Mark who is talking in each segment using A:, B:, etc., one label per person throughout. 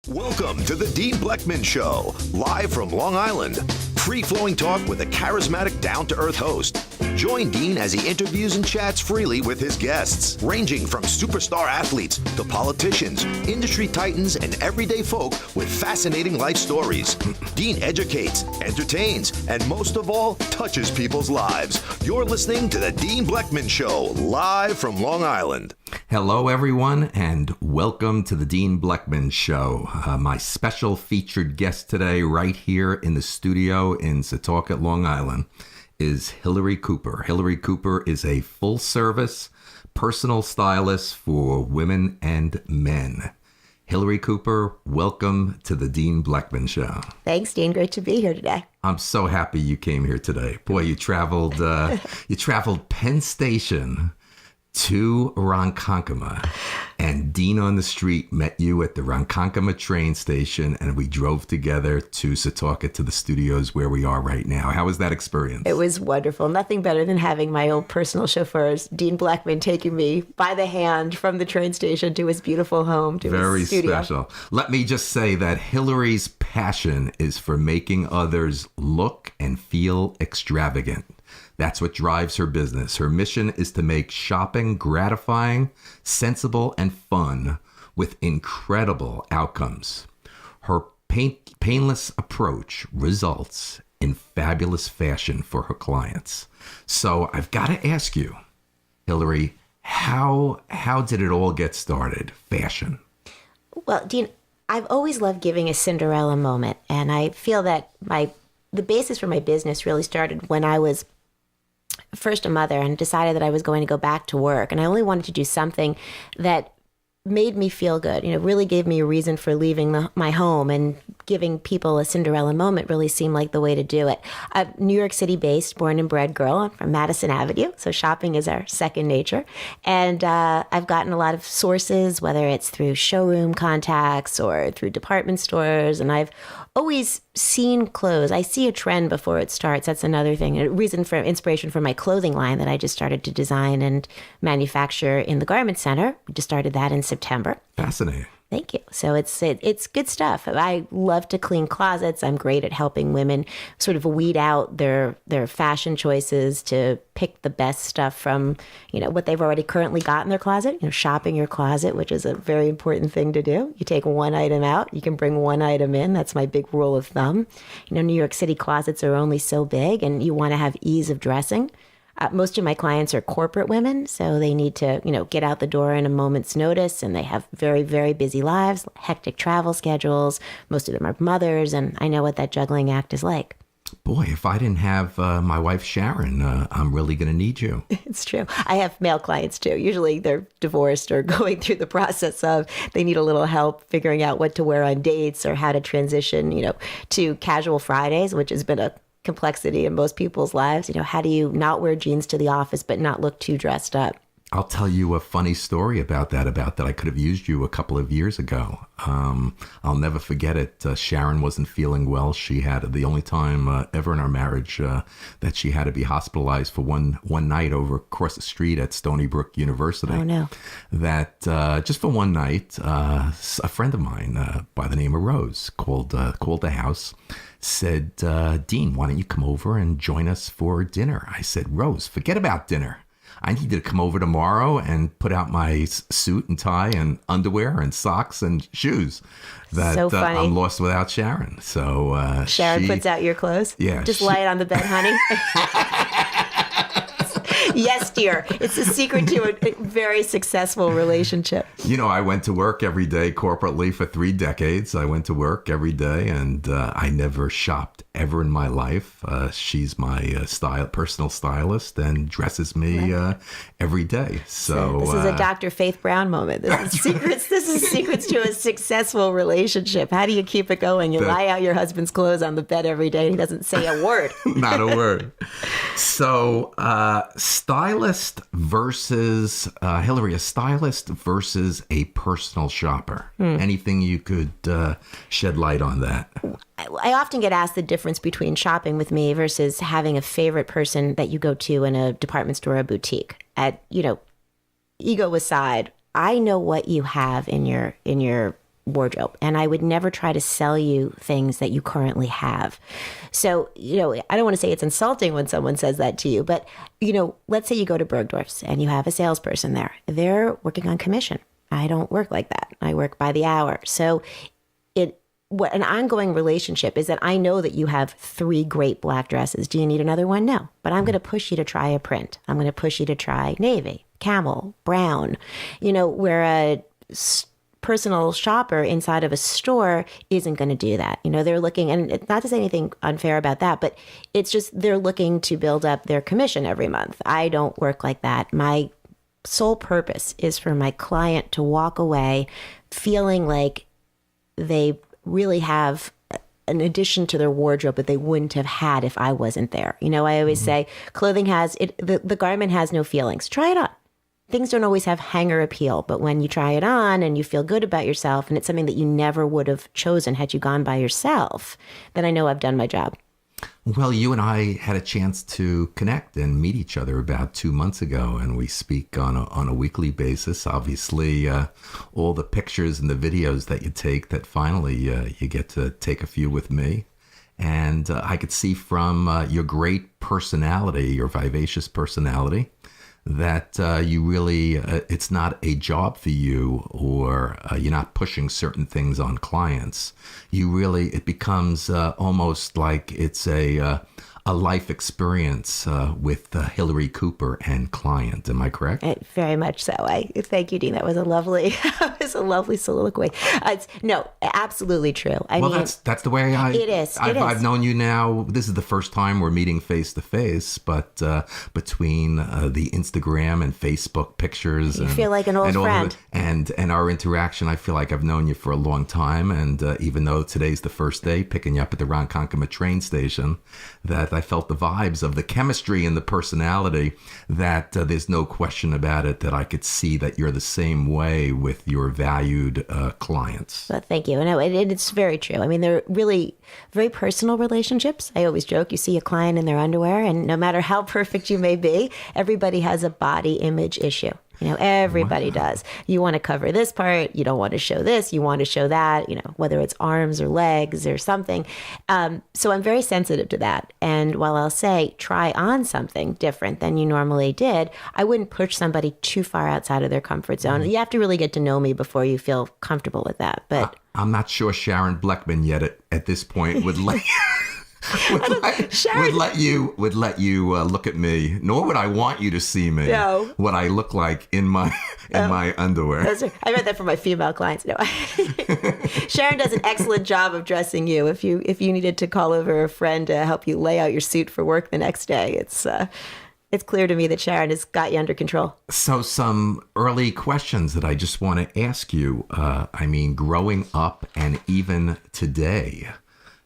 A: Welcome to the Dean Blechman Show, live from Long Island. Free-flowing talk with a charismatic, down-to-earth host. Join Dean as he interviews and chats freely with his guests, ranging from superstar athletes to politicians, industry titans, and everyday folk with fascinating life stories. Dean educates, entertains, and most of all, touches people's lives. You're listening to the Dean Blechman Show, live from Long Island.
B: Hello, everyone, and welcome to the Dean Blechman Show. My special featured guest today, right here in the studio in Setauket, Long Island, is Hillary Cooper. Hillary Cooper is a full-service personal stylist for women and men. Hillary Cooper, welcome to the Dean Blechman Show.
C: Thanks, Dean. Great to be here today.
B: I'm so happy you came here today. Boy, you traveled Penn Station to Ronkonkoma, and Dean on the Street met you at the Ronkonkoma train station, and we drove together to Setauket, to the studios where we are right now. How was that experience?
C: It was wonderful. Nothing better than having my own personal chauffeurs, Dean Blechman, taking me by the hand from the train station to his beautiful home, to his studio. Very special.
B: Let me just say that Hillary's passion is for making others look and feel extravagant. That's what drives her business. Her mission is to make shopping gratifying, sensible, and fun with incredible outcomes. Her painless approach results in fabulous fashion for her clients. So I've got to ask you, Hillary, how did it all get started? Fashion.
C: Well, Dean, I've always loved giving a Cinderella moment, and I feel that the basis for my business really started when I was first a mother and decided that I was going to go back to work. And I only wanted to do something that made me feel good, really gave me a reason for leaving my home, and giving people a Cinderella moment really seemed like the way to do it. I'm New York City based, born and bred girl. I'm from Madison Avenue, so shopping is our second nature. And I've gotten a lot of sources, whether it's through showroom contacts or through department stores, and I've always seen clothes. I see a trend before it starts. That's another thing. A reason for inspiration for my clothing line that I just started to design and manufacture in the Garment Center. We just started that in September.
B: Fascinating.
C: Thank you. So it's good stuff. I love to clean closets. I'm great at helping women sort of weed out their fashion choices to pick the best stuff from, what they've already currently got in their closet. Shopping your closet, which is a very important thing to do. You take one item out, you can bring one item in. That's my big rule of thumb. New York City closets are only so big, and you want to have ease of dressing. Most of my clients are corporate women, so they need to, get out the door in a moment's notice, and they have very, very busy lives, hectic travel schedules. Most of them are mothers, and I know what that juggling act is like.
B: Boy, if I didn't have my wife, Sharon, I'm really going to need you.
C: It's true. I have male clients, too. Usually they're divorced or going through the process of they need a little help figuring out what to wear on dates or how to transition, to casual Fridays, which has been a complexity in most people's lives. How do you not wear jeans to the office but not look too dressed up?
B: I'll tell you a funny story about that I could have used you a couple of years ago. I'll never forget it. Sharon wasn't feeling well. She had the only time ever in our marriage that she had to be hospitalized for one night over across the street at Stony Brook University.
C: Oh, no.
B: That just for one night, a friend of mine by the name of Rose called the house, said, Dean, why don't you come over and join us for dinner? I said, Rose, forget about dinner. I need you to come over tomorrow and put out my suit and tie and underwear and socks and shoes.
C: So funny.
B: I'm lost without Sharon. So
C: Sharon puts out your clothes?
B: Yeah.
C: Just lie it on the bed, honey. Yes, dear. It's the secret to a very successful relationship.
B: I went to work every day corporately for 3 decades. I went to work every day, and I never shopped ever in my life. She's my personal stylist and dresses me every day. So
C: this is a Dr. Faith Brown moment. This is secrets to a successful relationship. How do you keep it going? You lie out your husband's clothes on the bed every day, and he doesn't say a word.
B: Not a word. So stylist versus Hillary, a stylist versus a personal shopper. Anything you could shed light on that?
C: I often get asked the difference between shopping with me versus having a favorite person that you go to in a department store or boutique. Ego aside, I know what you have in your wardrobe, and I would never try to sell you things that you currently have. So, I don't want to say it's insulting when someone says that to you, but, let's say you go to Bergdorf's and you have a salesperson there. They're working on commission. I don't work like that. I work by the hour. So what an ongoing relationship is that I know that you have 3 great black dresses. Do you need another one? No. But I'm going to push you to try a print. I'm going to push you to try navy, camel, brown, where a personal shopper inside of a store isn't going to do that. They're looking, and not to say anything unfair about that, but it's just they're looking to build up their commission every month. I don't work like that. My sole purpose is for my client to walk away feeling like they really have an addition to their wardrobe that they wouldn't have had if I wasn't there. I always say clothing the garment has no feelings. Try it on. Things don't always have hanger appeal, but when you try it on and you feel good about yourself and it's something that you never would have chosen had you gone by yourself, then I know I've done my job.
B: Well, you and I had a chance to connect and meet each other about 2 months ago, and we speak on a weekly basis. Obviously, all the pictures and the videos that you take, that finally you get to take a few with me. And I could see from your great personality, your vivacious personality, that you really, it's not a job for you, or you're not pushing certain things on clients. You really, it becomes almost like it's a life experience with Hillary Cooper and client. Am I correct?
C: Very much so. Thank you, Dean. That was a lovely, soliloquy. No, absolutely true. I mean,
B: that's the way
C: it is.
B: I've known you now. This is the first time we're meeting face to face, but between the Instagram and Facebook pictures,
C: you feel like an old friend,
B: and our interaction, I feel like I've known you for a long time. And even though today's the first day, picking you up at the Ronkonkoma train station, that I felt the vibes of the chemistry and the personality, that there's no question about it, that I could see that you're the same way with your valued clients.
C: Well, thank you. No, it's very true. I mean, they're really very personal relationships. I always joke, you see a client in their underwear, and no matter how perfect you may be, everybody has a body image issue. Everybody does. You want to cover this part. You don't want to show this. You want to show that, whether it's arms or legs or something. So I'm very sensitive to that. And while I'll say try on something different than you normally did, I wouldn't push somebody too far outside of their comfort zone. You have to really get to know me before you feel comfortable with that. But
B: I'm not sure Sharon Blechman yet at this point would let would let you look at me, nor would I want you to see me.
C: No.
B: What I look like in my underwear.
C: I read that from my female clients. No, Sharon does an excellent job of dressing you. If you needed to call over a friend to help you lay out your suit for work the next day, it's clear to me that Sharon has got you under control.
B: So some early questions that I just want to ask you. Growing up and even today,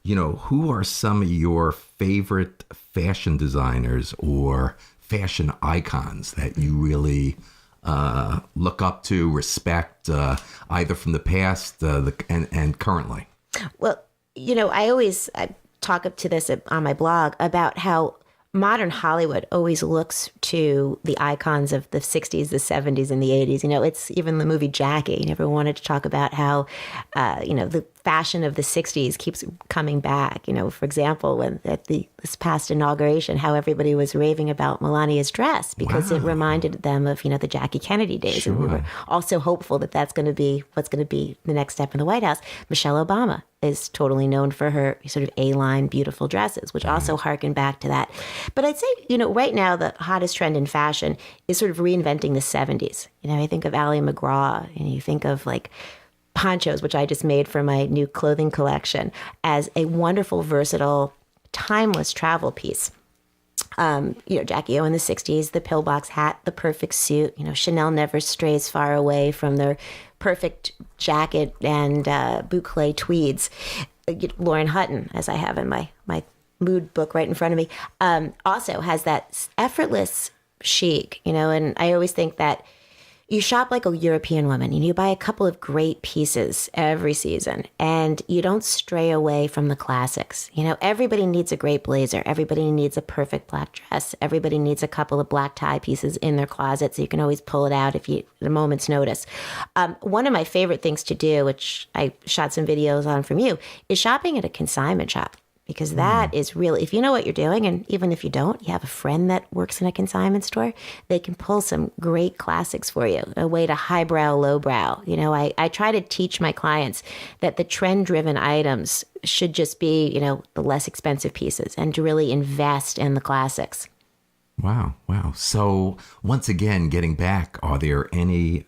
B: who are some of your favorite fashion designers or fashion icons that you really look up to, respect, either from the past and currently?
C: Well, I talk up to this on my blog about how modern Hollywood always looks to the icons of the 60s, the 70s, and the 80s. It's even the movie Jackie. Everyone wanted to talk about how, the fashion of the 60s keeps coming back. For example, when at this past inauguration, how everybody was raving about Melania's dress because it reminded them of, the Jackie Kennedy days.
B: Sure.
C: And we were also hopeful that that's going to be what's going to be the next step in the White House. Michelle Obama is totally known for her sort of A-line beautiful dresses, which also harken back to that. But I'd say, right now, the hottest trend in fashion is sort of reinventing the 70s. I think of Ally McGraw, and you think of like ponchos, which I just made for my new clothing collection, as a wonderful, versatile, timeless travel piece. Jackie O in the 60s, the pillbox hat, the perfect suit. Chanel never strays far away from their perfect jacket and boucle tweeds. Lauren Hutton, as I have in my mood book right in front of me, also has that effortless chic, and I always think that you shop like a European woman and you buy a couple of great pieces every season and you don't stray away from the classics. You know, everybody needs a great blazer. Everybody needs a perfect black dress. Everybody needs a couple of black tie pieces in their closet so you can always pull it out if you at a moment's notice. One of my favorite things to do, which I shot some videos on from you, is shopping at a consignment shop. Because that is really, if you know what you're doing, and even if you don't, you have a friend that works in a consignment store, they can pull some great classics for you, a way to highbrow, lowbrow. You know, I try to teach my clients that the trend-driven items should just be, you know, the less expensive pieces and to really invest in the classics.
B: Wow. So once again, getting back, are there any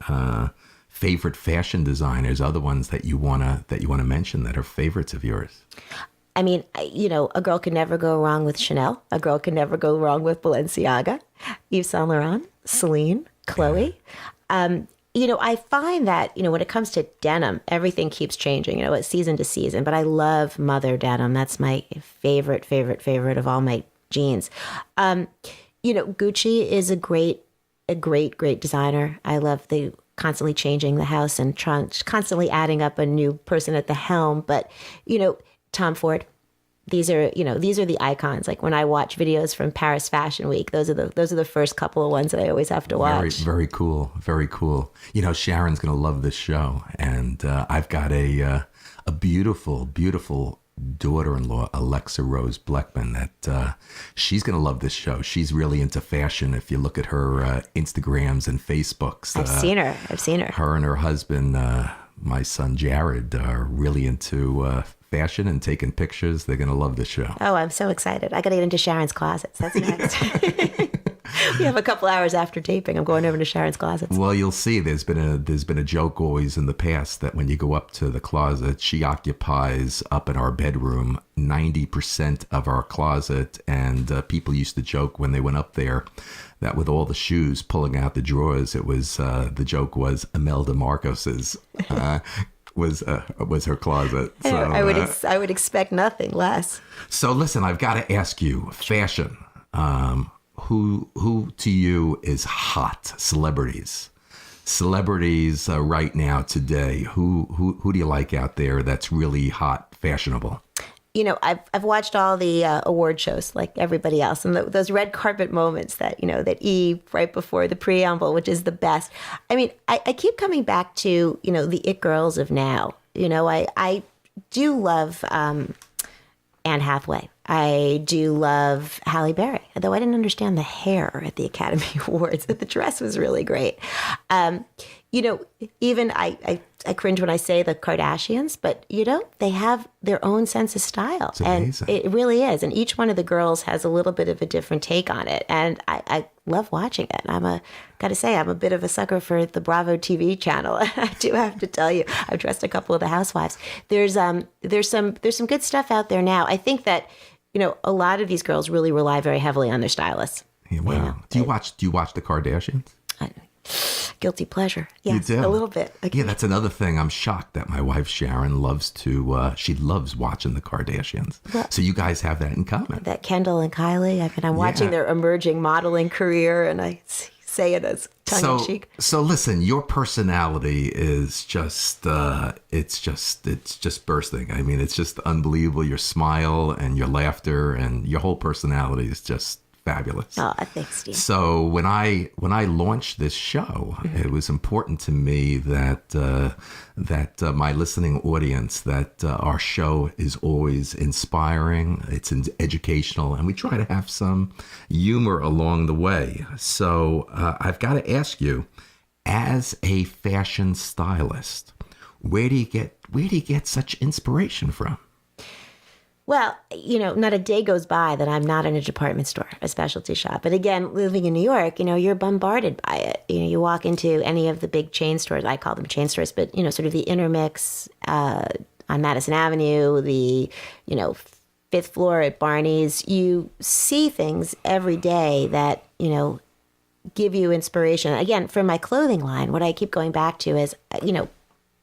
B: favorite fashion designers, other ones that you wanna mention that are favorites of yours?
C: I mean, you know, a girl can never go wrong with Chanel. A girl can never go wrong with Balenciaga, Yves Saint Laurent, Celine, Chloe. You know, I find that, you know, when it comes to denim, everything keeps changing, you know, it's season to season. But I love mother denim. That's my favorite of all my jeans. You know, Gucci is a great designer. I love the constantly changing the house and constantly adding up a new person at the helm. But, you know, Tom Ford, these are the icons. Like when I watch videos from Paris Fashion Week, those are the first couple of ones that I always have to watch.
B: Very cool. You know, Sharon's gonna love this show, and I've got a beautiful daughter-in-law, Alexa Rose Blechman, that she's gonna love this show. She's really into fashion. If you look at her Instagrams and Facebooks,
C: I've seen her.
B: Her and her husband, my son Jared, are really into fashion and taking pictures. They're gonna love the show.
C: Oh, I'm so excited. I gotta get into Sharon's closets. That's next. We have a couple hours after taping. I'm going over to Sharon's closets.
B: Well, you'll see there's been a joke always in the past that when you go up to the closet, she occupies up in our bedroom 90% of our closet, and people used to joke when they went up there that with all the shoes pulling out the drawers, it was the joke was Imelda Marcos's was her closet. So,
C: I would expect nothing less.
B: So listen, I've got to ask you, fashion. Who to you is hot? Celebrities right now today. Who do you like out there that's really hot, fashionable?
C: You know, I've watched all the award shows like everybody else, and those red carpet moments that, you know, that Eve right before the preamble, which is the best. I mean, I keep coming back to, you know, the it girls of now. You know, I do love Anne Hathaway. I do love Halle Berry, though I didn't understand the hair at the Academy Awards, but the dress was really great. You know, even I cringe when I say the Kardashians, but, you know, they have their own sense of style.
B: It's amazing.
C: And it really is. And each one of the girls has a little bit of a different take on it. And I love watching it. I'm a bit of a sucker for the Bravo TV channel. I do have to tell you, I've dressed a couple of the housewives. There's some good stuff out there now. I think that, you know, a lot of these girls really rely very heavily on their stylists.
B: Yeah, wow. You know, do you watch the Kardashians?
C: Guilty pleasure. Yes,
B: you do?
C: A little bit. Okay.
B: Yeah, that's another thing. I'm shocked that my wife Sharon loves watching the Kardashians. Well, so you guys have that in common.
C: That Kendall and Kylie. I mean, I'm watching their emerging modeling career, and I say it as tongue in cheek.
B: So listen, your personality is just it's just bursting. I mean, it's just unbelievable. Your smile and your laughter and your whole personality is just fabulous.
C: Oh, thanks, Steve.
B: So when I launched this show, it was important to me that my listening audience, that our show is always inspiring, it's educational, and we try to have some humor along the way. So I've got to ask you, as a fashion stylist, where do you get such inspiration from?
C: Well, you know, not a day goes by that I'm not in a department store, a specialty shop. But again, living in New York, you know, you're bombarded by it. You know, you walk into any of the big chain stores, I call them chain stores, but, you know, sort of the intermix on Madison Avenue, the, you know, fifth floor at Barney's. You see things every day that, you know, give you inspiration. Again, for my clothing line, what I keep going back to is, you know,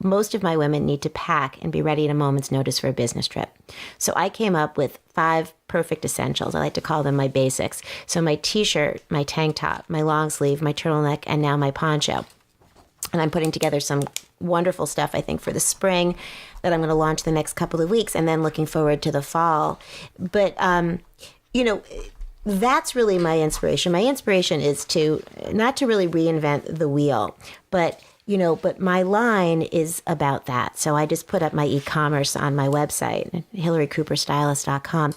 C: most of my women need to pack and be ready at a moment's notice for a business trip. So I came up with 5 perfect essentials. I like to call them my basics. So my t-shirt, my tank top, my long sleeve, my turtleneck, and now my poncho. And I'm putting together some wonderful stuff, I think, for the spring that I'm going to launch the next couple of weeks, and then looking forward to the fall. But, that's really my inspiration. My inspiration is not to really reinvent the wheel, but my line is about that. So I just put up my e-commerce on my website, HillaryCooperStylist.com.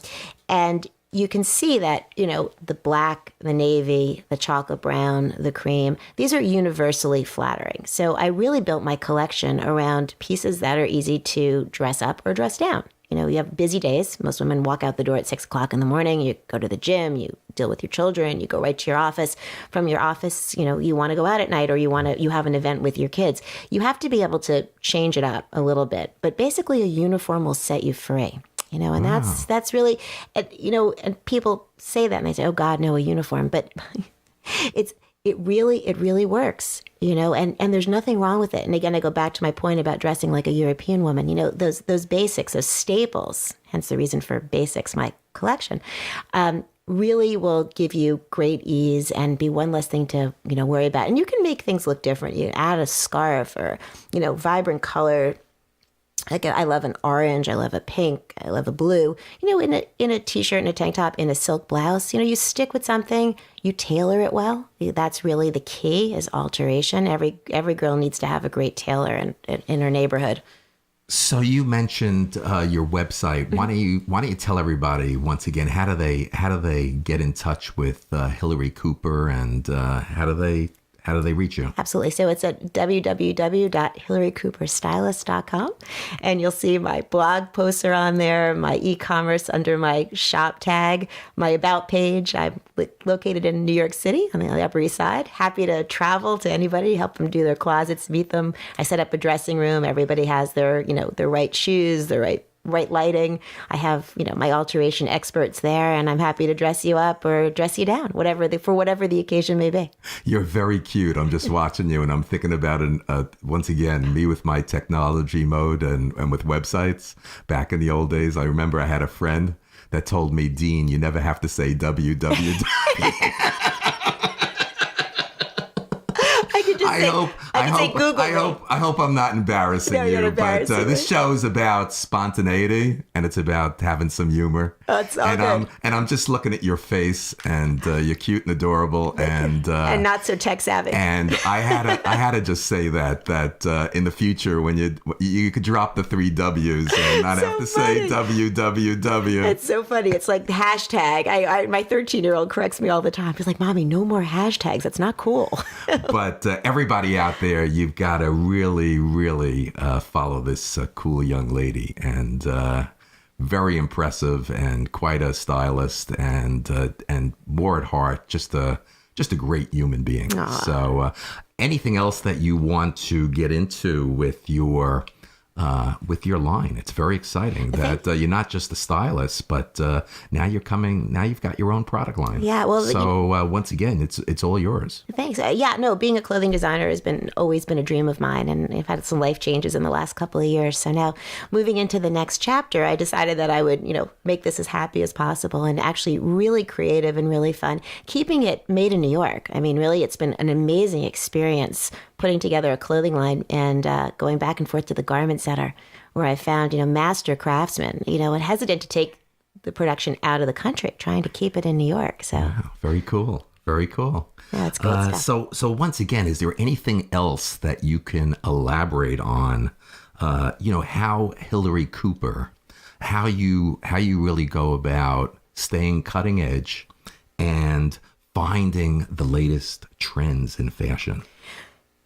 C: And you can see that, the black, the navy, the chocolate brown, the cream, these are universally flattering. So I really built my collection around pieces that are easy to dress up or dress down. You have busy days. Most women walk out the door at 6 o'clock in the morning. You go to the gym, you deal with your children, you go right to your office. From your office, you want to go out at night, or you have an event with your kids. You have to be able to change it up a little bit. But basically a uniform will set you free. And that's really, and people say that and they say, oh God, no, a uniform. But it really works, and there's nothing wrong with it. And again, I go back to my point about dressing like a European woman, those basics, those staples, hence the reason for Basics, my collection, really will give you great ease and be one less thing to, worry about. And you can make things look different. You add a scarf or, vibrant color. Like I love an orange, I love a pink, I love a blue. In a t-shirt and a tank top, in a silk blouse, you stick with something, you tailor it well. That's really the key, is alteration. Every girl needs to have a great tailor in her neighborhood.
B: So you mentioned your website.
C: Mm-hmm.
B: Why don't you tell everybody once again, how do they get in touch with Hillary Cooper, and how do they reach you?
C: Absolutely. So it's at www.hillarycooperstylist.com. And you'll see my blog posts are on there, my e-commerce under my shop tag, my about page. I'm located in New York City on the Upper East Side. Happy to travel to anybody, help them do their closets, meet them. I set up a dressing room. Everybody has their right shoes, their right lighting. I have, my alteration experts there, and I'm happy to dress you up or dress you down, for whatever the occasion may be.
B: You're very cute. I'm just watching you, and I'm thinking about once again, me with my technology mode and with websites. Back in the old days, I remember I had a friend that told me, Dean, you never have to say www. I hope I'm not embarrassing you, but this show is about spontaneity, and it's about having some humor.
C: That's all good.
B: And I'm just looking at your face, and you're cute and adorable, and
C: not so tech savvy.
B: And I had to just say that in the future, when you could drop the 3 W's and not have to say www.
C: It's so funny. It's like the hashtag. My 13-year-old corrects me all the time. He's like, Mommy, no more hashtags. That's not cool.
B: But everybody out there, you've got to really, really follow this cool young lady, and very impressive, and quite a stylist, and more at heart, just a great human being. Aww. So anything else that you want to get into with your line? It's very exciting that you're not just a stylist, but now you've got your own product line.
C: Yeah, well,
B: so once again, it's all yours.
C: Thanks. Being a clothing designer has always been a dream of mine, and I've had some life changes in the last couple of years. So now, moving into the next chapter, I decided that I would, make this as happy as possible, and actually really creative and really fun, keeping it made in New York. I mean, really, it's been an amazing experience putting together a clothing line and going back and forth to the garment center, where I found, master craftsmen, and hesitant to take the production out of the country, trying to keep it in New York. So
B: wow, very cool. Very cool.
C: Yeah, it's great stuff.
B: So once again, is there anything else that you can elaborate on, how Hillary Cooper, how you really go about staying cutting edge and finding the latest trends in fashion?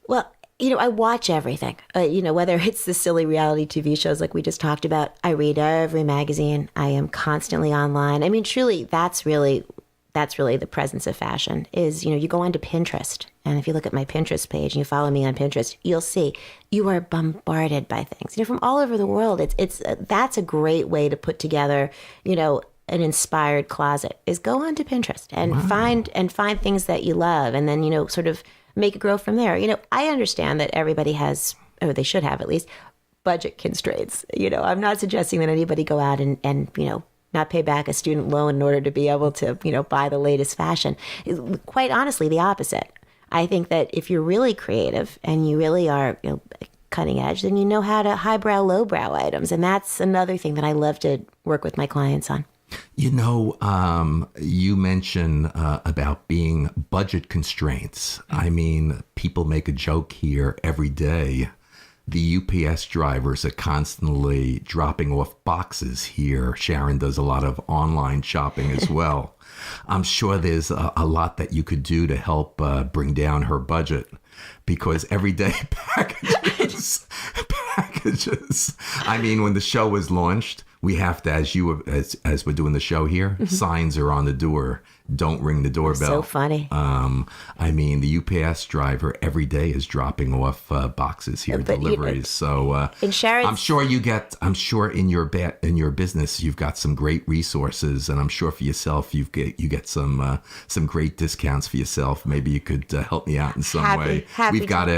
C: Well, I watch everything, whether it's the silly reality TV shows like we just talked about. I read every magazine. I am constantly online. I mean, truly, that's really the presence of fashion is, you go onto Pinterest. And if you look at my Pinterest page and you follow me on Pinterest, you'll see you are bombarded by things, from all over the world. That's a great way to put together, an inspired closet, is go onto Pinterest and wow. find things that you love, and then, sort of make it grow from there. I understand that everybody has, or they should have at least, budget constraints. I'm not suggesting that anybody go out and not pay back a student loan in order to be able to, buy the latest fashion. Quite honestly, the opposite. I think that if you're really creative and you really are cutting edge, then you know how to highbrow, lowbrow items. And that's another thing that I love to work with my clients on.
B: You mentioned about being budget constraints. I mean, people make a joke here every day. The UPS drivers are constantly dropping off boxes here. Sharon does a lot of online shopping as well. I'm sure there's a lot that you could do to help bring down her budget, because everyday packages. I mean, when the show was launched, we have to, as we're doing the show here, signs are on the door. Don't ring the doorbell.
C: So funny.
B: I mean, the UPS driver every day is dropping off boxes here, deliveries. So
C: in Sharon's,
B: I'm sure in your business you've got some great resources, and I'm sure for yourself you get some great discounts for yourself. Maybe you could help me out in some way. We've got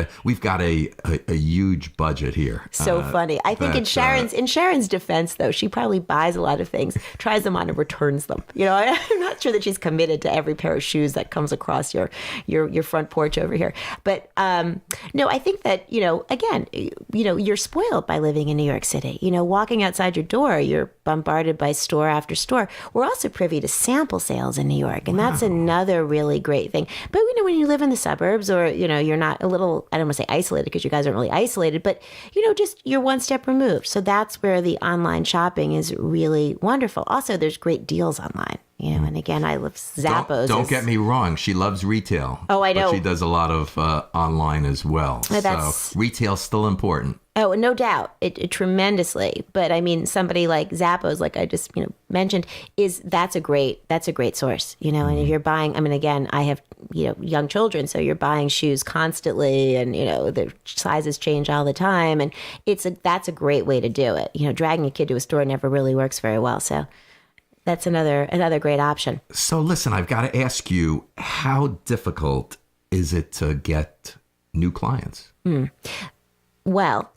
B: a huge budget here.
C: So funny. I think in Sharon's defense, though, she probably buys a lot of things, tries them on, and returns them. I'm not sure that she's committed to every pair of shoes that comes across your front porch over here. But no, I think that, again, you're spoiled by living in New York City. Walking outside your door, you're bombarded by store after store. We're also privy to sample sales in New York, and that's another really great thing. But when you live in the suburbs, or you're not a little, I don't want to say isolated, because you guys aren't really isolated, but just you're one step removed. So that's where the online shopping is really wonderful. Also, there's great deals online. And again, I love Zappos.
B: Don't get me wrong. She loves retail.
C: Oh, I know.
B: But she does a lot of online as well. So retail's still important.
C: Oh, no doubt. It tremendously. But I mean, somebody like Zappos, like I just mentioned, that's a great source. And if you're buying, I mean, again, I have young children, so you're buying shoes constantly, and the sizes change all the time, and that's a great way to do it. Dragging a kid to a store never really works very well. So that's another great option.
B: So listen, I've got to ask you, how difficult is it to get new clients?
C: Well,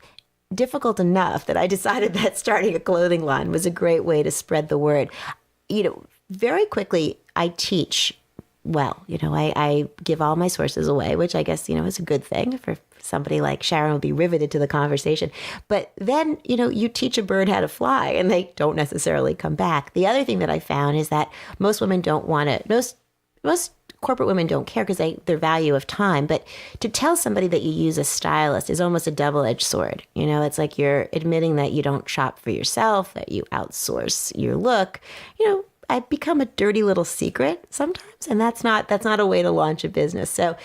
C: difficult enough that I decided that starting a clothing line was a great way to spread the word. Very quickly, I teach well. I give all my sources away, which I guess, is a good thing for somebody like Sharon will be riveted to the conversation. But then, you teach a bird how to fly, and they don't necessarily come back. The other thing that I found is that most women don't want to, most corporate women don't care because their value of time. But to tell somebody that you use a stylist is almost a double-edged sword. It's like you're admitting that you don't shop for yourself, that you outsource your look. I become a dirty little secret sometimes, and that's not a way to launch a business. So,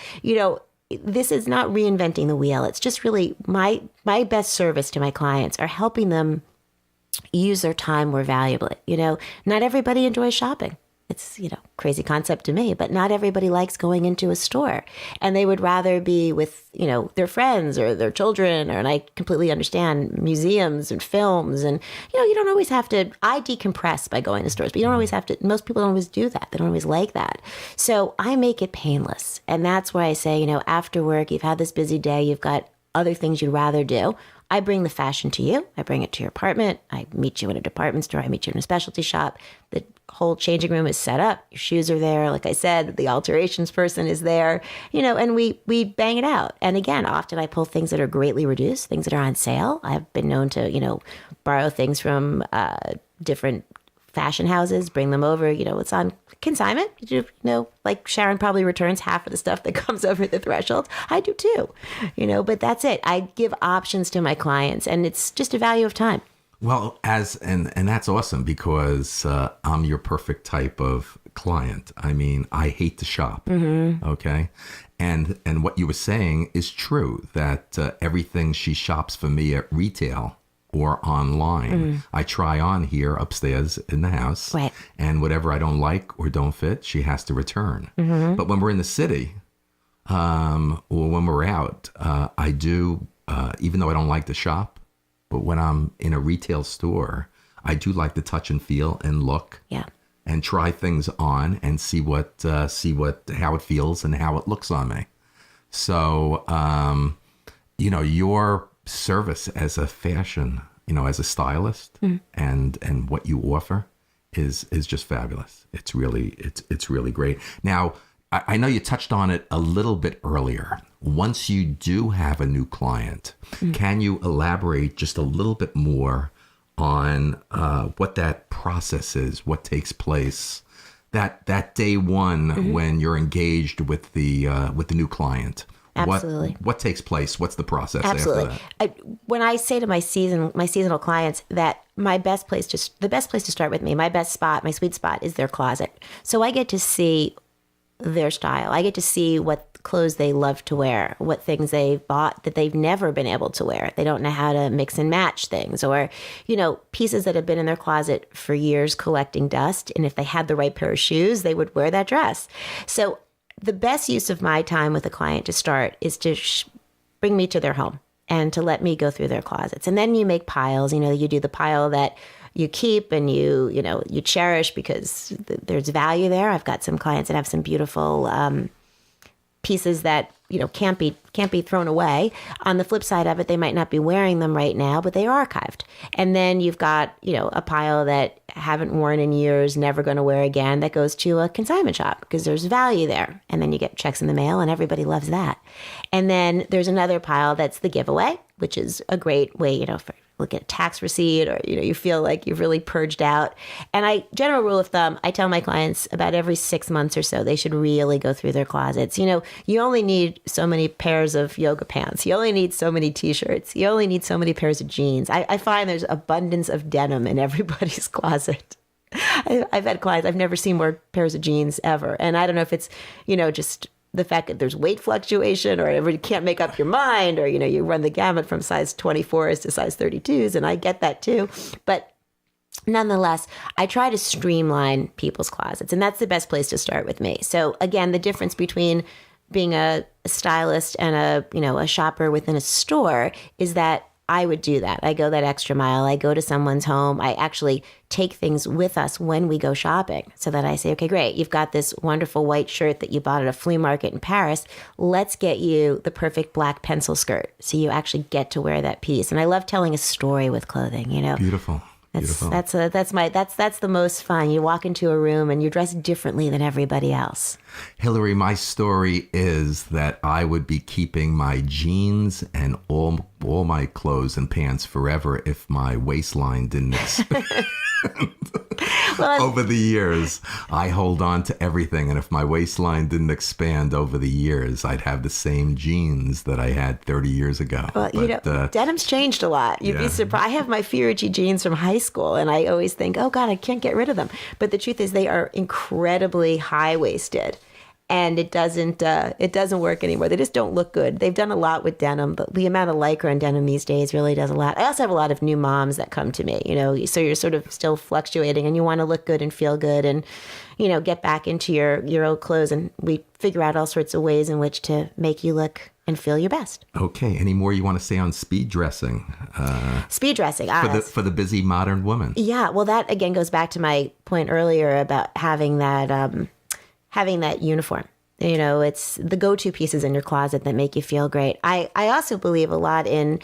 C: this is not reinventing the wheel. It's just really my best service to my clients are helping them use their time more valuably. Not everybody enjoys shopping. It's, crazy concept to me, but not everybody likes going into a store, and they would rather be with, their friends or their children, and I completely understand museums and films, and, you don't always have to, I decompress by going to stores, but you don't always have to, most people don't always do that. They don't always like that. So I make it painless. And that's why I say, after work, you've had this busy day, you've got other things you'd rather do. I bring the fashion to you. I bring it to your apartment. I meet you in a department store. I meet you in a specialty shop. The whole changing room is set up. Your shoes are there. Like I said, the alterations person is there, and we bang it out. And again, often I pull things that are greatly reduced, things that are on sale. I've been known to, borrow things from different fashion houses, bring them over, it's on consignment. Like Sharon probably returns half of the stuff that comes over the threshold. I do too, but that's it. I give options to my clients, and it's just a value of time.
B: Well, and that's awesome, because I'm your perfect type of client. I mean, I hate to shop. Mm-hmm. Okay. And what you were saying is true, that everything she shops for me at retail or online, I try on here upstairs in the house.
C: Right.
B: And whatever I don't like or don't fit, she has to return. Mm-hmm. But when we're in the city, or when we're out, I do, even though I don't like to shop, but when I'm in a retail store, I do like to touch and feel and look.
C: Yeah.
B: And try things on and see how it feels and how it looks on me. So, your service as a fashion, as a stylist, and what you offer is just fabulous. It's really great. Now, I know you touched on it a little bit earlier. Once you do have a new client, can you elaborate just a little bit more on what that process is, what takes place, that day one when you're engaged with the new client?
C: Absolutely.
B: What takes place? What's the process
C: Absolutely.
B: after that?
C: When I say to my seasonal clients that the best place to start with me, my best spot, my sweet spot is their closet. So I get to see their style. I get to see what clothes they love to wear, what things they've bought that they've never been able to wear. They don't know how to mix and match things, or, pieces that have been in their closet for years collecting dust. And if they had the right pair of shoes, they would wear that dress. So the best use of my time with a client to start is to bring me to their home and to let me go through their closets. And then you make piles. You do the pile that you keep and you cherish because there's value there. I've got some clients that have some beautiful pieces that can't be thrown away. On the flip side of it, they might not be wearing them right now, but they are archived. And then you've got a pile that haven't worn in years, never going to wear again, that goes to a consignment shop because there's value there. And then you get checks in the mail, and everybody loves that. And then there's another pile that's the giveaway, which is a great way for look at a tax receipt, or you feel like you've really purged out. And general rule of thumb, I tell my clients about every 6 months or so they should really go through their closets. You only need so many pairs of yoga pants, you only need so many t-shirts, you only need so many pairs of jeans. I find there's abundance of denim in everybody's closet. I've had clients, I've never seen more pairs of jeans ever, and I don't know if it's just the fact that there's weight fluctuation, or you can't make up your mind, or you run the gamut from size 24s to size 32s, and I get that too. But nonetheless, I try to streamline people's closets, and that's the best place to start with me. So again, the difference between being a stylist and a shopper within a store is that I would do that. I go that extra mile. I go to someone's home. I actually take things with us when we go shopping, so that I say, okay, great. You've got this wonderful white shirt that you bought at a flea market in Paris. Let's get you the perfect black pencil skirt, so you actually get to wear that piece. And I love telling a story with clothing,
B: Beautiful. Beautiful.
C: That's the most fun. You walk into a room and you're dressed differently than everybody else.
B: Hillary, my story is that I would be keeping my jeans and all my clothes and pants forever if my waistline didn't expand. Over the years, I hold on to everything. And if my waistline didn't expand over the years, I'd have the same jeans that I had 30 years ago.
C: Well, denim's changed a lot. You'd be surprised. I have my Fiorucci jeans from high school, and I always think, oh, God, I can't get rid of them. But the truth is they are incredibly high-waisted. And it doesn't work anymore. They just don't look good. They've done a lot with denim, but the amount of lycra and denim these days really does a lot. I also have a lot of new moms that come to me, so you're sort of still fluctuating and you want to look good and feel good and, get back into your old clothes. And we figure out all sorts of ways in which to make you look and feel your best.
B: Okay. Any more you want to say on speed dressing?
C: Speed dressing.
B: For the busy modern woman.
C: Yeah. Well, that again goes back to my point earlier about having that uniform. It's the go-to pieces in your closet that make you feel great. I also believe a lot in,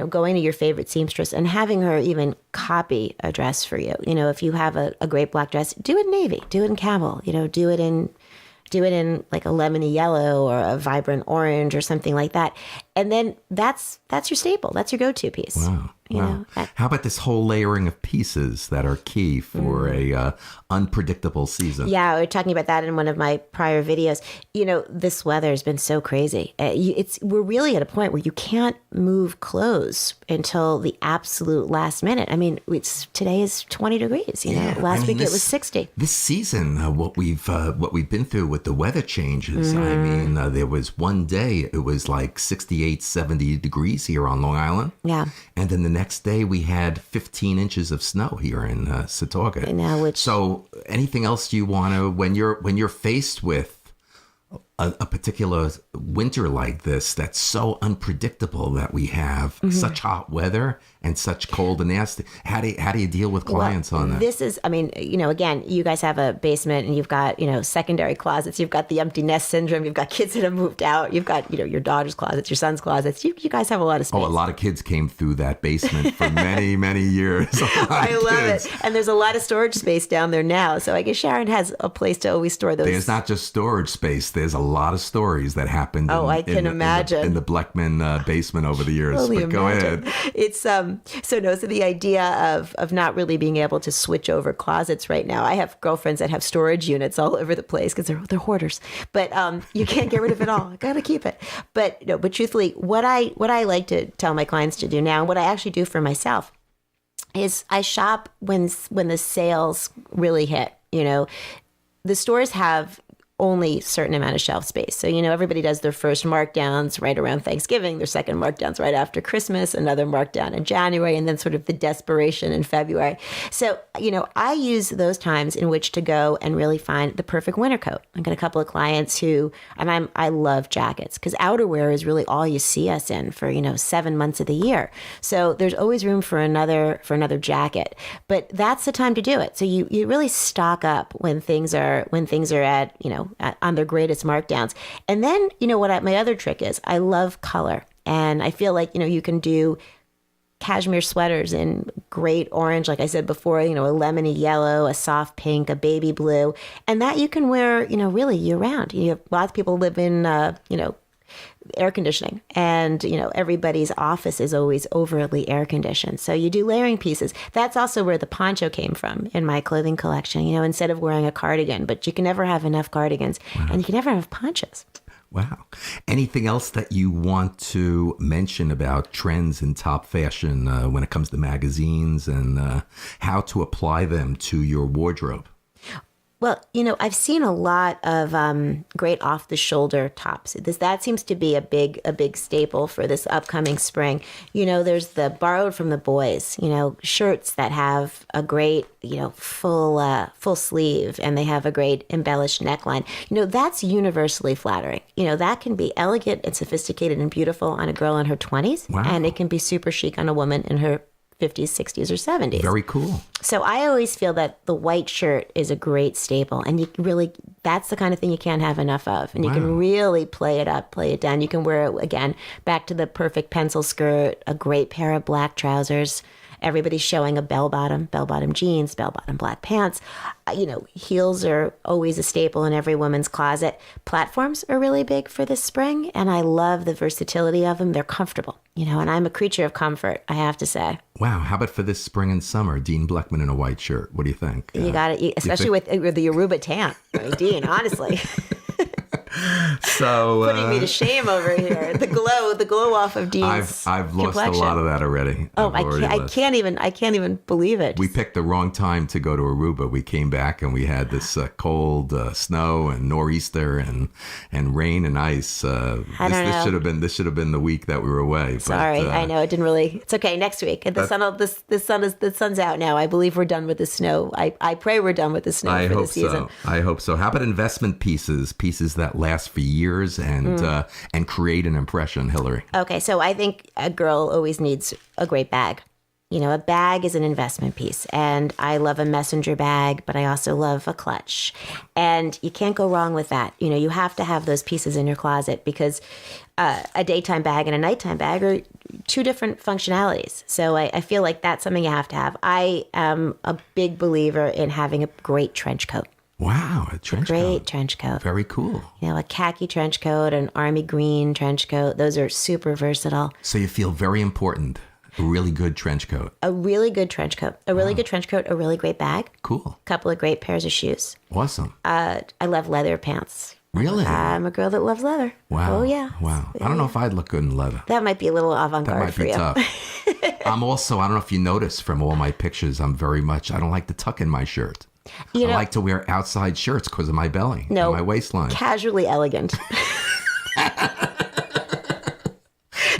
C: going to your favorite seamstress and having her even copy a dress for you. If you have a great black dress, do it in navy, do it in camel, do it in like a lemony yellow or a vibrant orange or something like that. And then that's your staple. That's your go-to piece.
B: Wow. How about this whole layering of pieces that are key for a unpredictable season?
C: Yeah, we were talking about that in one of my prior videos. This weather has been so crazy. We're really at a point where you can't move clothes until the absolute last minute. I mean, today is 20 degrees. Last week it was 60.
B: This season, what we've been through with the weather changes. I mean, there was one day it was like 68, 70 degrees here on Long Island.
C: Yeah,
B: and then the next day we had 15 inches of snow here in Setauket.
C: Now,
B: so anything else you want to, when you're faced with a particular winter like this that's so unpredictable that we have such hot weather and such cold and nasty. How do you deal with clients on that?
C: This is, I mean, again, you guys have a basement and you've got, secondary closets. You've got the empty nest syndrome. You've got kids that have moved out. You've got, your daughter's closets, your son's closets. You guys have a lot of space.
B: Oh, a lot of kids came through that basement for many, many years.
C: I love it. And there's a lot of storage space down there now. So I guess Sharon has a place to always store those.
B: There's not just storage space. There's a lot of stories that happened
C: I can imagine.
B: In the Blechman basement over the years.
C: Totally
B: but go
C: imagine.
B: ahead.
C: It's so the idea of not really being able to switch over closets right now. I have girlfriends that have storage units all over the place because they're hoarders. But you can't get rid of it all. Got to keep it. But truthfully, what I like to tell my clients to do now, and what I actually do for myself, is I shop when the sales really hit. The stores have only a certain amount of shelf space. So, everybody does their first markdowns right around Thanksgiving, their second markdowns right after Christmas, another markdown in January, and then sort of the desperation in February. So, I use those times in which to go and really find the perfect winter coat. I've got a couple of clients who, and I love jackets because outerwear is really all you see us in for, 7 months of the year. So there's always room for another jacket, but that's the time to do it. So you really stock up when things are at, on their greatest markdowns. And then, what my other trick is, I love color. And I feel like, you can do cashmere sweaters in great orange, like I said before, a lemony yellow, a soft pink, a baby blue. And that you can wear, really year round. Lots of people live in, air conditioning, and everybody's office is always overly air conditioned, so you do layering pieces. That's also where the poncho came from in my clothing collection. Instead of wearing a cardigan, but you can never have enough cardigans. Wow. And you can never have ponchos.
B: Wow. Anything else that you want to mention about trends in top fashion when it comes to magazines and how to apply them to your wardrobe?
C: Well, I've seen a lot of great off-the-shoulder tops. That seems to be a big staple for this upcoming spring. There's the borrowed from the boys, shirts that have a great, full sleeve, and they have a great embellished neckline. That's universally flattering. That can be elegant and sophisticated and beautiful on a girl in her 20s. Wow. And it can be super chic on a woman in her 50s, 60s, or 70s.
B: Very cool.
C: So I always feel that the white shirt is a great staple, and that's the kind of thing you can't have enough of. And you can really play it up, play it down. You can wear it, again, back to the perfect pencil skirt, a great pair of black trousers. Everybody's showing a bell-bottom jeans, bell-bottom black pants. Heels are always a staple in every woman's closet. Platforms are really big for this spring, and I love the versatility of them. They're comfortable, and I'm a creature of comfort, I have to say.
B: Wow. How about for this spring and summer? Dean Blechman in a white shirt. What do you think?
C: You got it, especially with the Aruba tan. Dean, honestly.
B: So
C: putting me to shame over here. The glow off of Dean's
B: I've lost
C: complexion.
B: a lot of that already.
C: I can't even believe it.
B: We picked the wrong time to go to Aruba. We came back and we had this cold snow and nor'easter and rain and ice. This should have been the week that we were away.
C: Sorry, I know it didn't really. It's okay. Next week, the sun's out now. I believe we're done with the snow. I pray we're done with the snow for the season.
B: I hope so. How about investment pieces that last for years and create an impression, Hillary?
C: Okay, so I think a girl always needs a great bag. A bag is an investment piece, and I love a messenger bag, but I also love a clutch, and you can't go wrong with that. You have to have those pieces in your closet because a daytime bag and a nighttime bag are two different functionalities. So I feel like that's something you have to have. I am a big believer in having a great trench coat.
B: Wow, a trench coat.
C: Great trench coat.
B: Very cool.
C: A khaki trench coat, an army green trench coat. Those are super versatile.
B: So you feel very important. A really good trench coat.
C: A really good trench coat. A really good trench coat. A really great bag.
B: Cool.
C: A couple of great pairs of shoes.
B: Awesome.
C: I love leather pants.
B: Really?
C: I'm a girl that loves leather.
B: Wow.
C: Oh, yeah.
B: Wow. I don't know if I'd look good in leather.
C: That might be a little avant-garde for you.
B: That might be tough. I'm also, I don't know if you noticed from all my pictures, I don't like to tuck in my shirt. I like to wear outside shirts because of my belly and my waistline.
C: Casually elegant.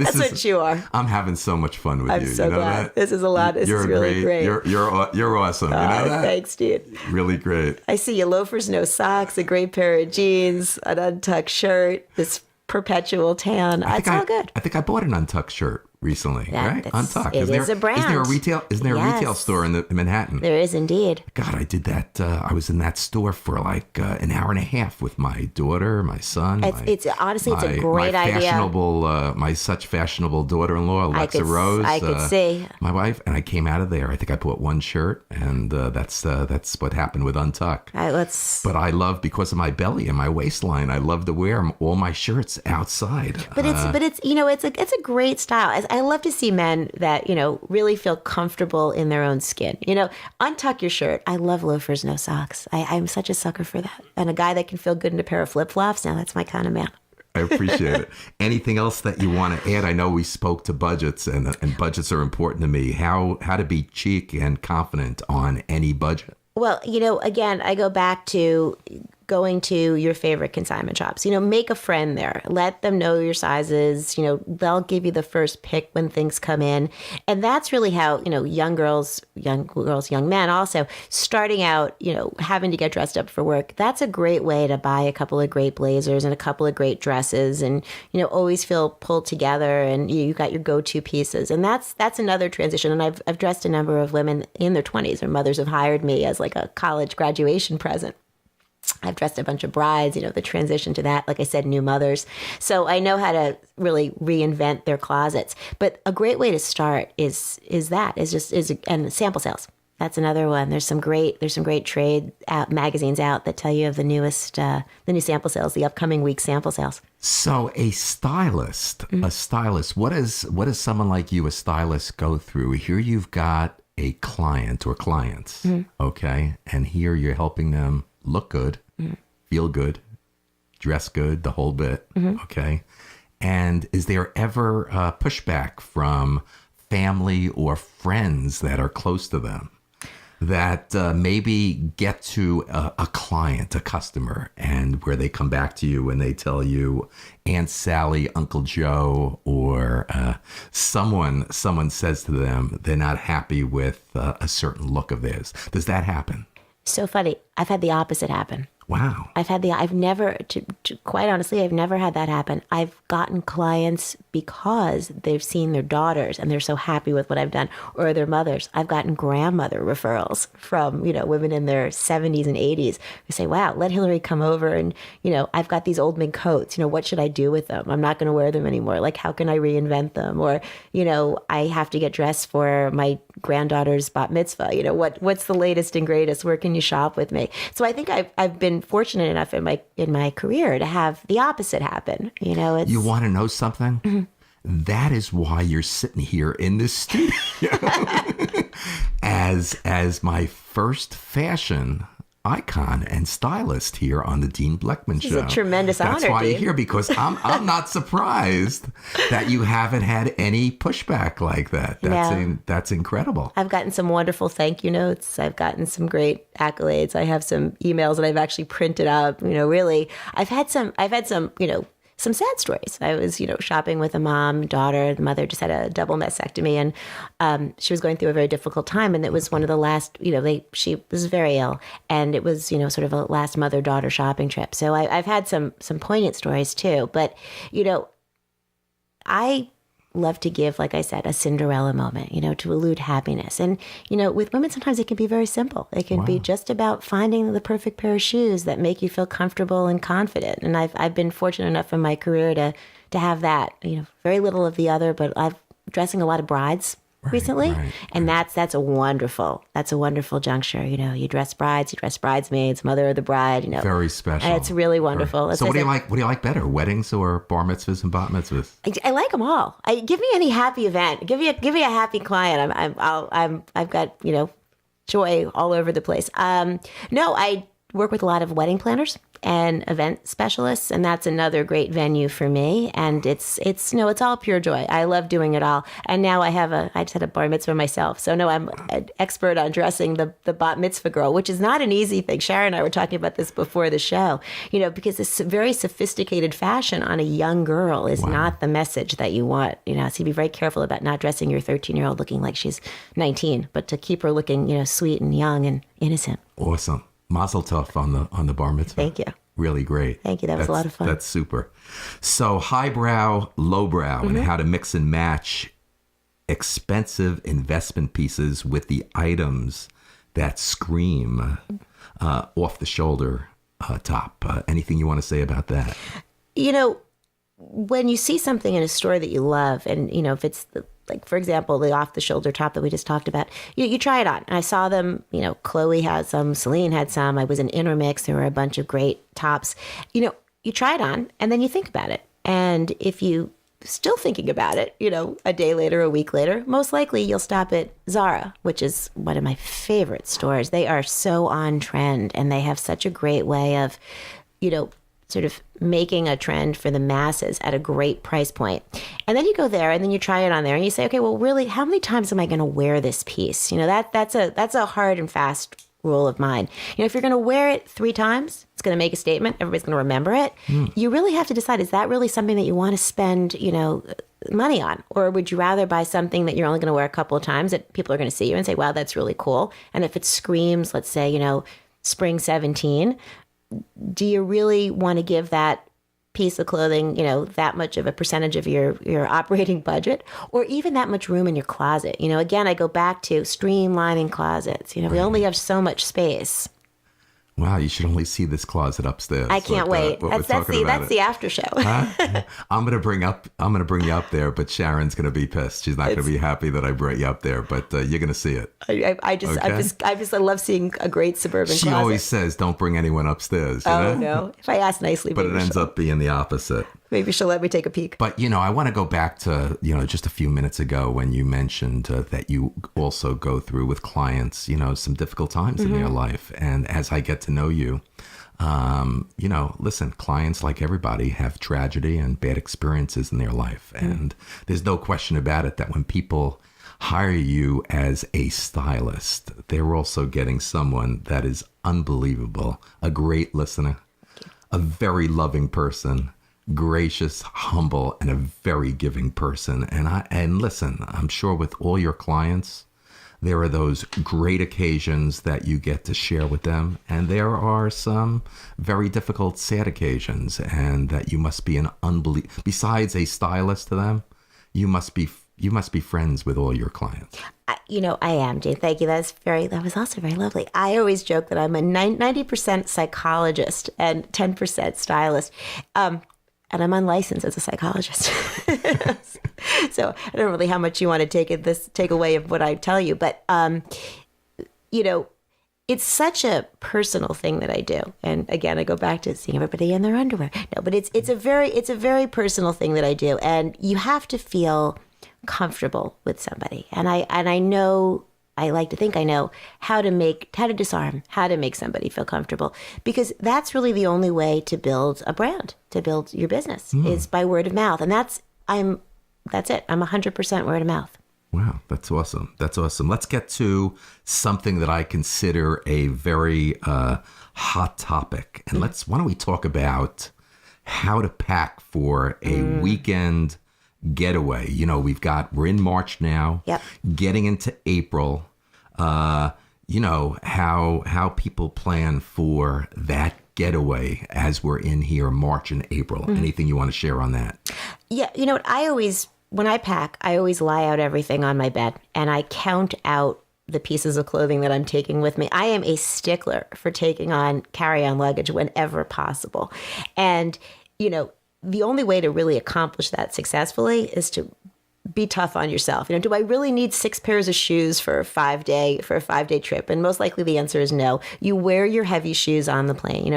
C: That's what you are.
B: I'm having so much fun with
C: I'm
B: you.
C: so
B: you know
C: glad.
B: that?
C: This is a lot. This is really great.
B: You're awesome. You know that?
C: Thanks, dude.
B: Really great.
C: I see you loafers, no socks, a great pair of jeans, an untucked shirt, this perpetual tan. It's all good.
B: I think I bought an untucked shirt recently, right? Untucked.
C: It is a brand.
B: Isn't there a retail store in Manhattan?
C: There is indeed.
B: God, I did that. I was in that store for like an hour and a half with my daughter, my son.
C: It's honestly, it's a great idea.
B: My such fashionable daughter-in-law, Alexa Rose.
C: I could see
B: my wife, and I came out of there. I think I bought one shirt, and that's what happened with Untuck.
C: All right,
B: But I love, because of my belly and my waistline, I love to wear all my shirts outside.
C: But it's it's a great style. I love to see men that, really feel comfortable in their own skin. Untuck your shirt. I love loafers, no socks. I'm such a sucker for that. And a guy that can feel good in a pair of flip-flops, now that's my kind of man.
B: I appreciate it. Anything else that you want to add? I know we spoke to budgets, and budgets are important to me. How to be chic and confident on any budget?
C: Well, again, I go back to going to your favorite consignment shops. Make a friend there. Let them know your sizes. They'll give you the first pick when things come in. And that's really how, young girls, young men also, starting out, having to get dressed up for work. That's a great way to buy a couple of great blazers and a couple of great dresses and, always feel pulled together and you got your go-to pieces. And that's another transition. And I've dressed a number of women in their 20s. Their mothers have hired me as like a college graduation present. I've dressed a bunch of brides, the transition to that, like I said, new mothers. So I know how to really reinvent their closets. But a great way to start and sample sales. That's another one. There's some great trade magazines out that tell you of the new sample sales, the upcoming week's sample sales.
B: So a stylist, what does someone like you, a stylist, go through? Here you've got a client or clients, okay? And here you're helping them look good, feel good, dress good, the whole bit, okay? And is there ever pushback from family or friends that are close to them that maybe get to a client, a customer, and where they come back to you and they tell you Aunt Sally, Uncle Joe, or someone says to them they're not happy with a certain look of theirs? Does that happen?
C: So funny. I've had the opposite happen.
B: Wow.
C: I've never, quite honestly, I've never had that happen. I've gotten clients because they've seen their daughters and they're so happy with what I've done, or their mothers. I've gotten grandmother referrals from, women in their 70s and 80s who say, wow, let Hillary come over and, I've got these old mink coats, what should I do with them? I'm not going to wear them anymore. Like, how can I reinvent them? Or, I have to get dressed for my granddaughter's bat mitzvah. What's the latest and greatest? Where can you shop with me? So I think I've been fortunate enough in my career to have the opposite happen.
B: You want to know something? Mm-hmm. That is why you're sitting here in this studio as my first fashion icon and stylist here on the Dean Blechman Show.
C: It's a tremendous honor.
B: That's why
C: Dean.
B: you're here, because I'm not surprised that you haven't had any pushback like that. That's incredible.
C: I've gotten some wonderful thank you notes. I've gotten some great accolades. I have some emails that I've actually printed up. Really, I've had some some sad stories. I was, shopping with a mom, daughter. The mother just had a double mastectomy, and she was going through a very difficult time. And it was one of the last, she was very ill, and it was, sort of a last mother-daughter shopping trip. So I've had some poignant stories too. But, I love to give, like I said, a Cinderella moment, to elude happiness. And, with women, sometimes it can be very simple. It can be just about finding the perfect pair of shoes that make you feel comfortable and confident. And I've been fortunate enough in my career to have that, very little of the other, but I'm dressing a lot of brides recently. And that's a wonderful juncture. You dress brides, you dress bridesmaids, mother of the bride,
B: Very special.
C: And it's really wonderful.
B: So what do you like? What do you like better, weddings or bar mitzvahs and bat mitzvahs?
C: I like them all. Give me any happy event. Give me a happy client. I've got joy all over the place. No, work with a lot of wedding planners and event specialists, and that's another great venue for me. And it's all pure joy. I love doing it all. And now I just had a bar mitzvah myself, so no, I'm an expert on dressing the bat mitzvah girl, which is not an easy thing. Sharon and I were talking about this before the show, because this very sophisticated fashion on a young girl is not the message that you want. So you be very careful about not dressing your 13-year-old looking like she's 19, but to keep her looking, sweet and young and innocent.
B: Awesome. Mazel tov on the bar mitzvah.
C: Thank you.
B: Really great.
C: Thank you. That was a lot of fun.
B: That's super. So highbrow, lowbrow, and how to mix and match expensive investment pieces with the items that scream off the shoulder top. Anything you want to say about that?
C: When you see something in a store that you love, and if it's like, for example, the off-the-shoulder top that we just talked about, you try it on. And I saw them, Chloe had some, Celine had some. I was in Intermix. There were a bunch of great tops. You try it on, and then you think about it. And if you still thinking about it, a day later, a week later, most likely you'll stop at Zara, which is one of my favorite stores. They are so on trend, and they have such a great way of, sort of making a trend for the masses at a great price point. And then you go there and then you try it on there and you say, okay, well, really, how many times am I going to wear this piece? That's a hard and fast rule of mine. If you're going to wear it 3 times, it's going to make a statement. Everybody's going to remember it. You really have to decide, is that really something that you want to spend, money on? Or would you rather buy something that you're only going to wear a couple of times that people are going to see you and say, wow, that's really cool. And if it screams, let's say, spring 17, do you really want to give that piece of clothing, that much of a percentage of your operating budget, or even that much room in your closet? Again, I go back to streamlining closets. We only have so much space.
B: Wow, you should only see this closet upstairs.
C: I can't wait. That's the after show.
B: Huh? I'm gonna bring you up there, but Sharon's gonna be pissed. She's not gonna be happy that I brought you up there, but you're gonna see it.
C: I love seeing a great suburban
B: She
C: closet.
B: always says, "Don't bring anyone upstairs."
C: No! If I ask nicely,
B: but it ends up being the opposite.
C: Maybe she'll let me take a peek.
B: But, I want to go back to, just a few minutes ago when you mentioned that you also go through with clients, some difficult times in their life. And as I get to know you, listen, clients, like everybody, have tragedy and bad experiences in their life. And there's no question about it that when people hire you as a stylist, they're also getting someone that is unbelievable, a great listener, a very loving person, gracious, humble, and a very giving person. And listen, I'm sure with all your clients, there are those great occasions that you get to share with them, and there are some very difficult, sad occasions, and that you must be besides a stylist to them, you must be friends with all your clients. I
C: am, Jane. Thank you. That was also very lovely. I always joke that I'm a 90% psychologist and 10% stylist. And I'm unlicensed as a psychologist. So I don't know really how much you want to take away of what I tell you. But, it's such a personal thing that I do. And again, I go back to seeing everybody in their underwear. No, but it's a very personal thing that I do. And you have to feel comfortable with somebody. And I know, I like to think I know how to disarm, how to make somebody feel comfortable, because that's really the only way to build a brand, to build your business is by word of mouth. And that's it. I'm 100% word of mouth.
B: Wow. That's awesome. Let's get to something that I consider a very hot topic. And why don't we talk about how to pack for a weekend getaway? We're in March now, getting into April. How people plan for that getaway as we're in here, March and April. Anything you want to share on that?
C: Yeah. When I pack, I always lie out everything on my bed and I count out the pieces of clothing that I'm taking with me. I am a stickler for taking on carry-on luggage whenever possible. And, the only way to really accomplish that successfully is to be tough on yourself. Do I really need 6 pairs of shoes for a 5-day trip? And most likely the answer is no. You wear your heavy shoes on the plane.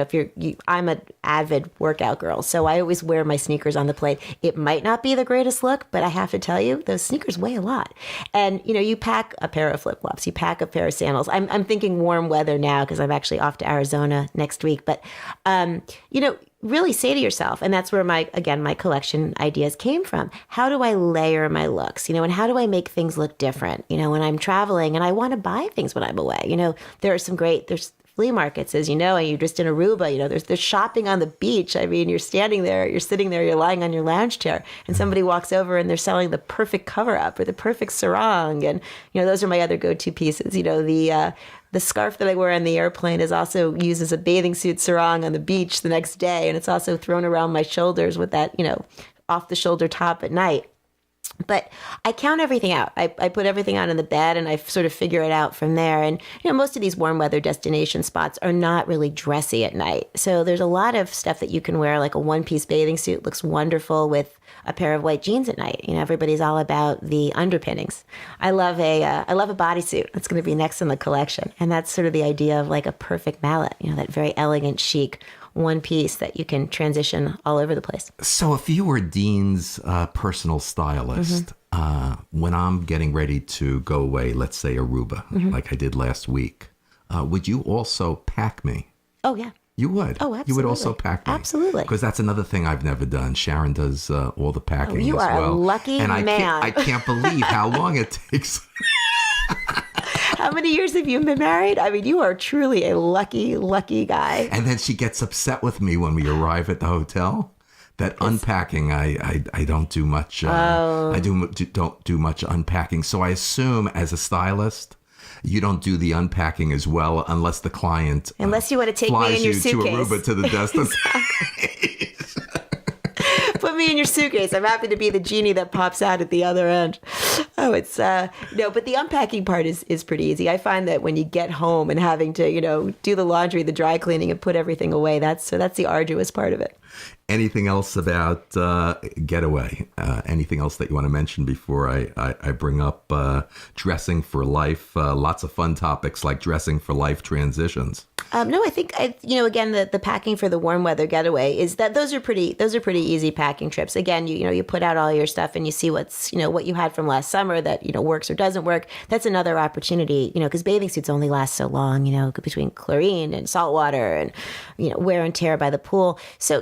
C: I'm an avid workout girl, so I always wear my sneakers on the plane. It might not be the greatest look, but I have to tell you, those sneakers weigh a lot. And you pack a pair of flip-flops, you pack a pair of sandals. I'm thinking warm weather now because I'm actually off to Arizona next week. But really say to yourself, and that's where my collection ideas came from. How do I layer my looks? And how do I make things look different? When I'm traveling and I want to buy things when I'm away. There's flea markets, as and you're just in Aruba. There's shopping on the beach. I mean, you're standing there, you're sitting there, you're lying on your lounge chair, and somebody walks over and they're selling the perfect cover up or the perfect sarong. And those are my other go-to pieces. The scarf that I wear on the airplane is also used as a bathing suit sarong on the beach the next day. And it's also thrown around my shoulders with that, off the shoulder top at night. But I count everything out. I put everything out in the bed and I sort of figure it out from there. And, most of these warm weather destination spots are not really dressy at night. So there's a lot of stuff that you can wear, like a one-piece bathing suit looks wonderful with a pair of white jeans at night. Everybody's all about the underpinnings. I love a bodysuit. That's going to be next in the collection. And that's sort of the idea of like a perfect mallet, that very elegant, chic one piece that you can transition all over the place.
B: So if you were Dean's personal stylist, when I'm getting ready to go away, let's say Aruba, like I did last week, would you also pack me?
C: Oh, yeah.
B: You would?
C: Oh, absolutely.
B: You would also pack me?
C: Absolutely.
B: Because that's another thing I've never done. Sharon does all the packing as well.
C: You are a lucky man.
B: I can't believe how long it takes.
C: How many years have you been married? I mean, you are truly a lucky, lucky guy.
B: And then she gets upset with me when we arrive at the hotel. That unpacking, I don't do much. Don't do much unpacking. So I assume as a stylist, you don't do the unpacking as well, unless the client
C: unless you want to take me in your suitcase
B: to Aruba to the destination.
C: Put me in your suitcase. I'm happy to be the genie that pops out at the other end. Oh, it's no, but the unpacking part is pretty easy. I find that when you get home and having to do the laundry, the dry cleaning, and put everything away, that's the arduous part of it.
B: Anything else about Getaway? Anything else that you want to mention before I bring up dressing for life? Lots of fun topics like dressing for life transitions.
C: No, I think again the packing for the warm weather getaway is that those are pretty easy packing trips. Again, you put out all your stuff and you see what's what you had from last summer that works or doesn't work. That's another opportunity, because bathing suits only last so long, between chlorine and salt water and wear and tear by the pool. So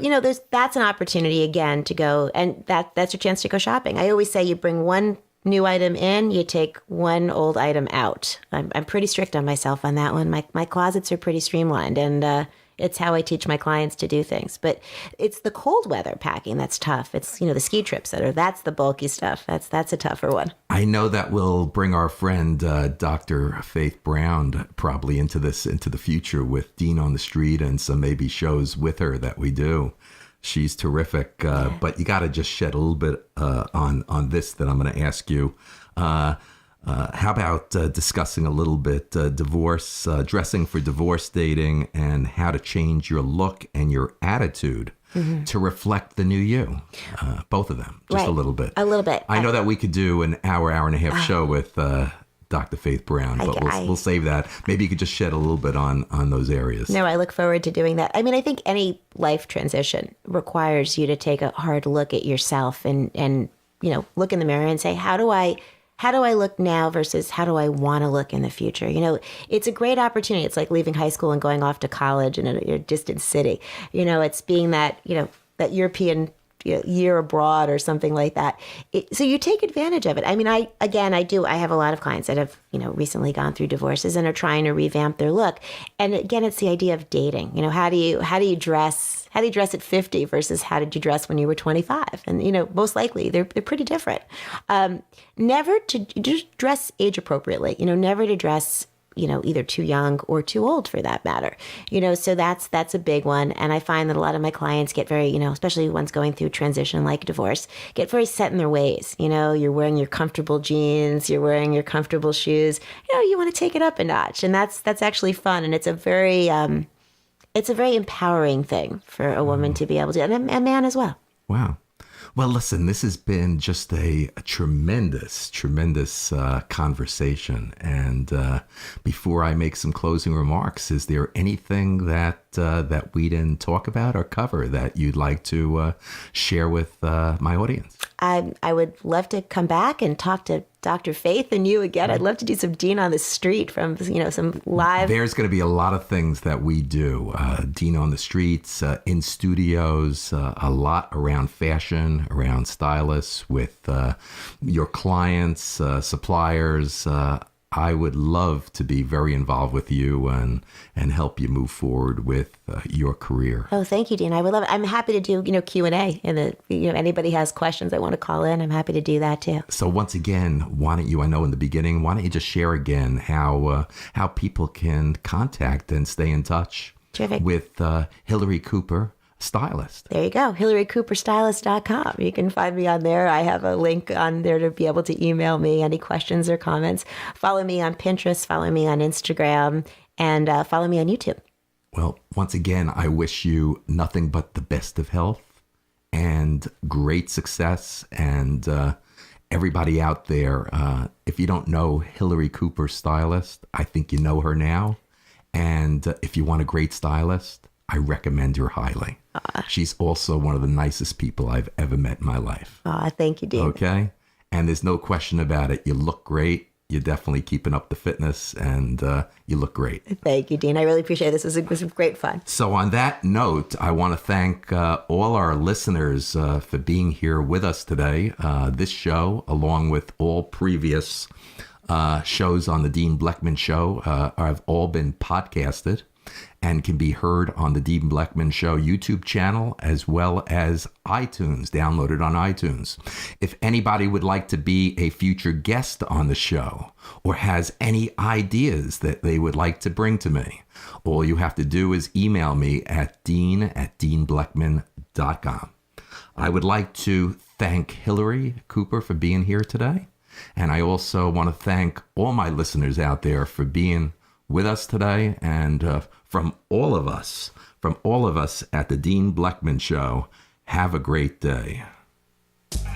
C: that's an opportunity again to go, and that's your chance to go shopping. I always say you bring one new item in, you take one old item out. I'm pretty strict on myself on that one. My closets are pretty streamlined, and it's how I teach my clients to do things. But it's the cold weather packing that's tough. It's the ski trips that's the bulky stuff. That's a tougher one.
B: I know that will bring our friend Dr. Faith Brown probably into the future with Dean on the Street and some maybe shows with her that we do. She's terrific, but you got to just shed a little bit on this that I'm going to ask you. How about discussing a little bit divorce, dressing for divorce dating, and how to change your look and your attitude to reflect the new you? Both of them, just a little bit.
C: A little bit.
B: I know that we could do an hour and a half show with Dr. Faith Brown, but we'll save that. Maybe you could just shed a little bit on those areas. No,
C: I look forward to doing that. I mean, I think any life transition requires you to take a hard look at yourself and look in the mirror and say, how do I look now versus how do I want to look in the future? It's a great opportunity. It's like leaving high school and going off to college in a distant city. It's being that European year abroad or something like that. So you take advantage of it. I mean, I have a lot of clients that have, recently gone through divorces and are trying to revamp their look. And again, it's the idea of dating. How do you dress at 50 versus how did you dress when you were 25? And, most likely they're pretty different. Never to just dress age appropriately, never to dress either too young or too old for that matter. So that's a big one. And I find that a lot of my clients get very, especially ones going through transition like divorce, get very set in their ways. You're wearing your comfortable jeans, you're wearing your comfortable shoes. You want to take it up a notch, and that's actually fun. And it's a very empowering thing for a woman to be able to, and a man as well.
B: Wow. Well, listen, this has been just a tremendous conversation. And before I make some closing remarks, is there anything that we didn't talk about or cover that you'd like to share with my audience?
C: I would love to come back and talk to Dr. Faith and you again. I'd love to do some Dean on the Street from, some live.
B: There's going to be a lot of things that we do. Dean on the Streets, in studios, a lot around fashion, around stylists, with your clients, suppliers. I would love to be very involved with you and help you move forward with your career.
C: Oh, thank you, Dean. I would love it. I'm happy to do, Q&A. And anybody has questions I want to call in, I'm happy to do that too.
B: So once again, why don't you just share again how people can contact and stay in touch
C: Terrific.
B: With Hillary Cooper Stylist.
C: There you go. HillaryCooperStylist.com. You can find me on there. I have a link on there to be able to email me any questions or comments. Follow me on Pinterest, follow me on Instagram, and follow me on YouTube.
B: Well, once again, I wish you nothing but the best of health and great success. And everybody out there, if you don't know Hillary Cooper Stylist, I think you know her now. And if you want a great stylist, I recommend her highly. She's also one of the nicest people I've ever met in my life.
C: Thank you, Dean.
B: Okay? And there's no question about it. You look great. You're definitely keeping up the fitness, and you look great.
C: Thank you, Dean. I really appreciate it. This was great fun.
B: So on that note, I want to thank all our listeners for being here with us today. This show, along with all previous shows on the Dean Blechman Show, have all been podcasted and can be heard on the Dean Blechman Show YouTube channel, as well as iTunes, downloaded on iTunes. If anybody would like to be a future guest on the show or has any ideas that they would like to bring to me, all you have to do is email me at dean@deanblechman.com. I would like to thank Hillary Cooper for being here today. And I also want to thank all my listeners out there for being with us today, and from all of us at the Dean Blechman Show, have a great day.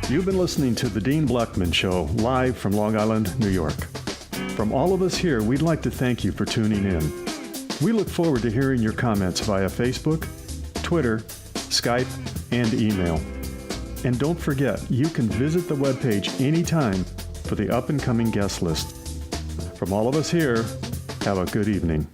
D: You've been listening to the Dean Blechman Show, live from Long Island, New York. From all of us here, we'd like to thank you for tuning in. We look forward to hearing your comments via Facebook, Twitter, Skype, and email. And don't forget, you can visit the webpage anytime for the up-and-coming guest list. From all of us here, have a good evening.